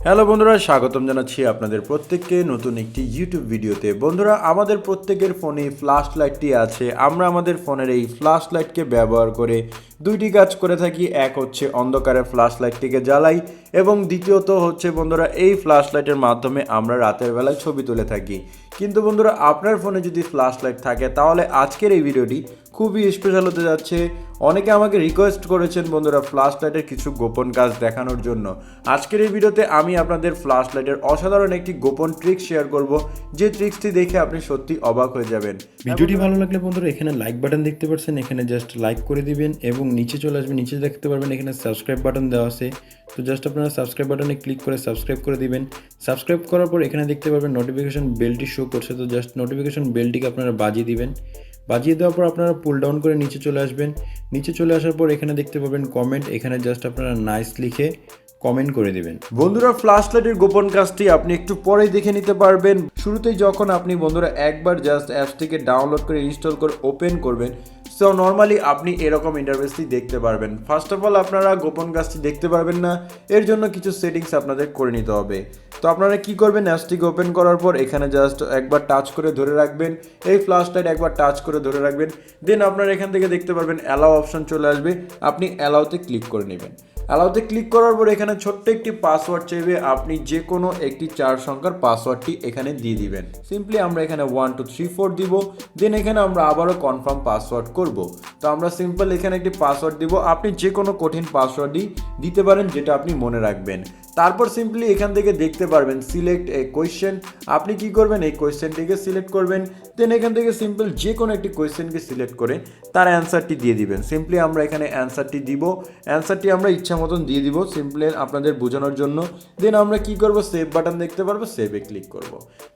Hello বন্ধুরা, স্বাগতম জানাচ্ছি আপনাদের প্রত্যেককে নতুন একটি ইউটিউব ভিডিওতে। বন্ধুরা, আমাদের প্রত্যেকের ফোনে ফ্ল্যাশ লাইটটি আছে। আমরা আমাদের ফোনের এই ফ্ল্যাশ লাইটকে ব্যবহার করে দুইটি কাজ করে থাকি। এক হচ্ছে অন্ধকারে ফ্ল্যাশ লাইটটিকে জ্বালাই এবং দ্বিতীয়ত হচ্ছে বন্ধুরা এই ফ্ল্যাশ লাইটের মাধ্যমে আমরা রাতের বেলায় ছবি তুলে থাকি। কিন্তু বন্ধুরা, আপনার ফোনে যদি ফ্ল্যাশ লাইট থাকে তাহলে আজকের এই ভিডিওটি খুবই স্পেশাল হতে যাচ্ছে। অনেকে আমাকে রিকোয়েস্ট করেছেন বন্ধুরা ফ্ল্যাশ লাইটের কিছু গোপন কাজ দেখানোর জন্য। আজকের এই ভিডিওতে আমি আপনাদের ফ্ল্যাশ লাইটের অসাধারণ একটি গোপন ট্রিক শেয়ার করব, যে ট্রিক্সটি দেখে আপনি সত্যি অবাক হয়ে যাবেন। ভিডিওটি ভালো লাগলে বন্ধুরা এখানে লাইক বাটন দেখতে পাচ্ছেন, এখানে জাস্ট লাইক করে দিবেন এবং নিচে চলে আসবেন। নিচে দেখতে পারবেন এখানে সাবস্ক্রাইব বাটন দেওয়া আছে, তো জাস্ট আপনারা সাবস্ক্রাইব বাটনে ক্লিক করে সাবস্ক্রাইব করে দিবেন। সাবস্ক্রাইব করার পর এখানে দেখতে পারবেন নোটিফিকেশন বেলটি শো করছে, তো জাস্ট নোটিফিকেশন বেলটিকে আপনারা বাজিয়ে দিবেন। বাজিয়ে দেওয়ার পর আপনারা পুল ডাউন করে নিচে চলে আসবেন। নিচে চলে আসার পর এখানে দেখতে পাবেন কমেন্ট, এখানে জাস্ট আপনারা নাইস লিখে কমেন্ট করে দিবেন। বন্ধুরা, ফ্ল্যাশ লাইটের গোপন কাজটি আপনি একটু পরেই দেখে নিতে পারবেন। শুরুতেই যখন আপনি বন্ধুরা একবার জাস্ট অ্যাপসটিকে ডাউনলোড করে ইনস্টল করে ওপেন করবেন, সো নর্মালি আপনি এরকম ইন্টারফেসটি দেখতে পারবেন। ফার্স্ট অফ অল আপনারা গোপন কাজটি দেখতে পারবেন না, এর জন্য কিছু সেটিংস আপনাদের করে নিতে হবে। তো আপনারা কি করবেন, অ্যাপসটিকে ওপেন করার পর এখানে জাস্ট একবার টাচ করে ধরে রাখবেন, এই ফ্ল্যাশ লাইট একবার টাচ করে ধরে রাখবেন। দেন আপনারা এখান থেকে দেখতে পারবেন অ্যালাউ অপশন চলে আসবে, আপনি অ্যালাউতে ক্লিক করে নেবেন। অ্যালাউতে ক্লিক করার পর এখানে ছোট্ট একটি পাসওয়ার্ড চাইবে, আপনি যে কোনো একটি 4 সংখ্যার পাসওয়ার্ডটি এখানে দিয়ে দিবেন। সিম্পলি আমরা এখানে 1 2 3 4 দিব। দেন এখানে আমরা আবারও কনফার্ম পাসওয়ার্ড করব। তো আমরা সিম্পল এখানে একটি পাসওয়ার্ড দিব, আপনি যে কোনো কঠিন পাসওয়ার্ডই দিতে পারেন যেটা আপনি মনে রাখবেন। তারপর সিম্পলি এখান থেকে দেখতে পারবেন সিলেক্ট এ কোয়েশ্চেন, আপনি কি করবেন এই কোয়েশ্চেনটিকে সিলেক্ট করবেন। দেন এখান থেকে সিম্পল যে কোনো একটি কোয়েশ্চেনকে সিলেক্ট করে তার অ্যান্সারটি দিয়ে দিবেন। সিম্পলি আমরা এখানে অ্যান্সারটি দিব, অ্যান্সারটি আমরা ইচ্ছা মতন দিয়ে দিব সিম্পলি আপনাদের বোঝানোর জন্য। দেন আমরা কি করব, সেভ বাটন দেখতে পারবো, সেভে ক্লিক করব।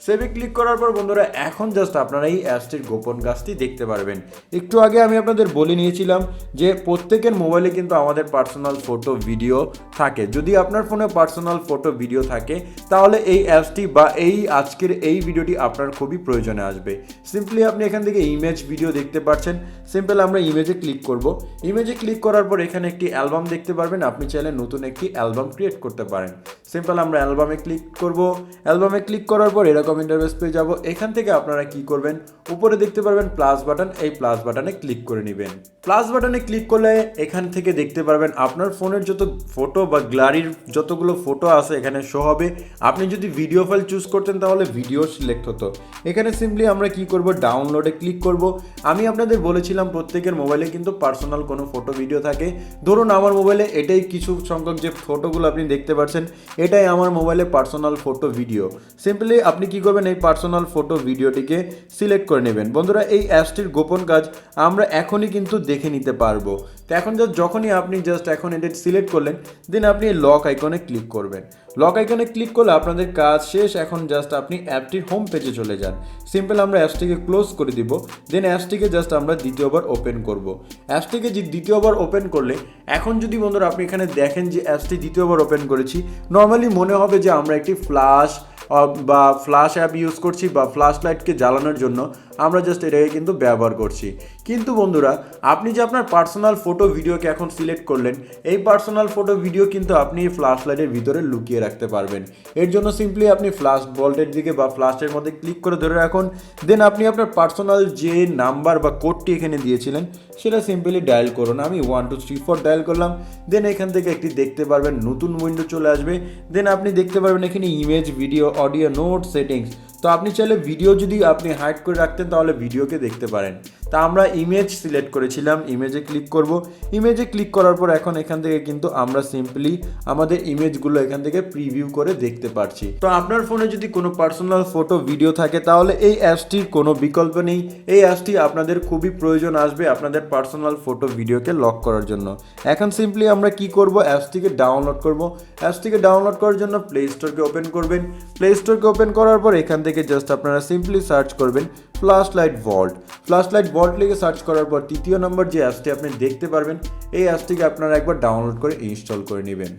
সেভে ক্লিক করার পর বন্ধুরা এখন জাস্ট আপনারা এই অ্যাপসটির গোপন কাজটি দেখতে পারবেন। একটু আগে আমি আপনাদের বলে নিয়েছিলাম যে প্রত্যেকের মোবাইলে কিন্তু আমাদের পার্সোনাল ফটো ভিডিও থাকে। যদি আপনার ফোনে পার্সোনাল ফটো ভিডিও থাকে তাহলে এই অ্যাপসটি বা এই আজকের এই ভিডিওটি আপনার খুবই প্রয়োজনে আসবে। সিম্পলি আপনি এখান থেকে ইমেজ ভিডিও দেখতে পাচ্ছেন, সিম্পল আমরা ইমেজে ক্লিক করব। ইমেজে ক্লিক করার পর এখানে একটি অ্যালবাম দেখতে পারবেন, আপনি চাইলে নতুন একটি অ্যালবাম ক্রিয়েট করতে পারেন। সিম্পল আমরা অ্যালবামে ক্লিক করব। অ্যালবামে ক্লিক করার পর এরকম ইন্টারফেস পেয়ে যাব। এখান থেকে আপনারা কি করবেন, উপরে দেখতে পারবেন প্লাস বাটন, এই প্লাস বাটনে ক্লিক করে নেবেন। প্লাস বাটনে ক্লিক করলে এখান থেকে দেখতে পারবেন আপনার ফোনের যত ফটো বা গ্যালারির যতগুলো ফটো আছে এখানে শো হবে। আপনি যদি ভিডিও ফাইল চুজ করতেন তাহলে ভিডিও সিলেক্ট হতো। এখানে সিম্পলি আমরা কি করব, ডাউনলোডে ক্লিক করব। আমি আপনাদের বলেছিলাম প্রত্যেকের মোবাইলে কিন্তু পার্সোনাল কোনো ফটো ভিডিও থাকে। ধরুন আমার মোবাইলে এটাই কিছু সংখ্যক যে ফটোগুলো আপনি দেখতে পাচ্ছেন, এটাই আমার মোবাইলে পার্সোনাল ফটো ভিডিও। সিম্পলি আপনি কি করবেন, এই পার্সোনাল ফটো ভিডিওটিকে সিলেক্ট করে নেবেন। বন্ধুরা, এই অ্যাপসটির গোপন কাজ আমরা এখনই কিন্তু দেখে নিতে পারবো। তো এখন যখনই আপনি জাস্ট এখন এটা সিলেক্ট করলেন, দেন আপনি লক আইকনে ক্লিক করবেন। লক আইকনে ক্লিক করলে আপনাদের কাজ শেষ। এখন জাস্ট আপনি অ্যাপটির হোম পেজে চলে যান। সিম্পল আমরা অ্যাপসটিকে ক্লোজ করে দিব। দেন অ্যাপসটিকে জাস্ট আমরা দ্বিতীয়বার ওপেন করব। অ্যাপসটিকে দ্বিতীয়বার ওপেন করলে এখন যদি বন্ধুরা আপনি এখানে দেখেন যে অ্যাপসটি দ্বিতীয়বার ওপেন করেছি, নর্মালি মনে হবে যে আমরা একটি ফ্ল্যাশ অ্যাপ ইউজ করছি বা ফ্ল্যাশ লাইটকে জ্বালানোর জন্য আমরা জাস্ট এটাকে কিন্তু ব্যবহার করছি। কিন্তু বন্ধুরা, আপনি যে আপনার পার্সোনাল ফটো ভিডিওকে এখন সিলেক্ট করলেন, এই পার্সোনাল ফটো ভিডিও কিন্তু আপনি এই ফ্ল্যাশ লাইটের ভিতরে লুকিয়ে রাখতে পারবেন। এর জন্য সিম্পলি আপনি ফ্ল্যাশ ভল্টের দিকে বা ফ্ল্যাশের মধ্যে ক্লিক করে ধরে রাখুন। দেন আপনি আপনার পার্সোনাল যে নাম্বার বা কোডটি এখানে দিয়েছিলেন সেটা সিম্পলি ডায়াল করুন। আমি 1 2 3 4 ডায়াল করলাম। দেন এখান থেকে একটি দেখতে পারবেন নতুন উইন্ডো চলে আসবে। দেন আপনি দেখতে পারবেন এখানে image, video, audio, note, settings. তো আপনি চাইলে ভিডিও যদি আপনি হাইড করে রাখতেন তাহলে ভিডিওকে দেখতে পারেন। তা আমরা ইমেজ সিলেক্ট করেছিলাম, ইমেজে ক্লিক করব। ইমেজে ক্লিক করার পর এখন এখান থেকে কিন্তু আমরা সিম্পলি আমাদের ইমেজগুলো এখান থেকে প্রিভিউ করে দেখতে পাচ্ছি। তো আপনার ফোনে যদি কোনো পার্সোনাল ফটো ভিডিও থাকে তাহলে এই অ্যাপসটির কোনো বিকল্প নেই। এই অ্যাপসটি আপনাদের খুবই প্রয়োজন আসবে আপনাদের পার্সোনাল ফটো ভিডিওকে লক করার জন্য। এখন সিম্পলি আমরা কি করব, অ্যাপসটিকে ডাউনলোড করব। অ্যাপসটিকে ডাউনলোড করার জন্য প্লে স্টোরকে ওপেন করবেন। প্লে স্টোরকে ওপেন করার পর এখান থেকে জাস্ট আপনারা সিম্পলি সার্চ করবেন flash light vault. Flash light vault লিখে সার্চ করার পর তৃতীয় নম্বর যে অ্যাপসটি আপনি দেখতে পারবেন, এই অ্যাপসটিকে আপনারা একবার ডাউনলোড করে ইনস্টল করে নেবেন।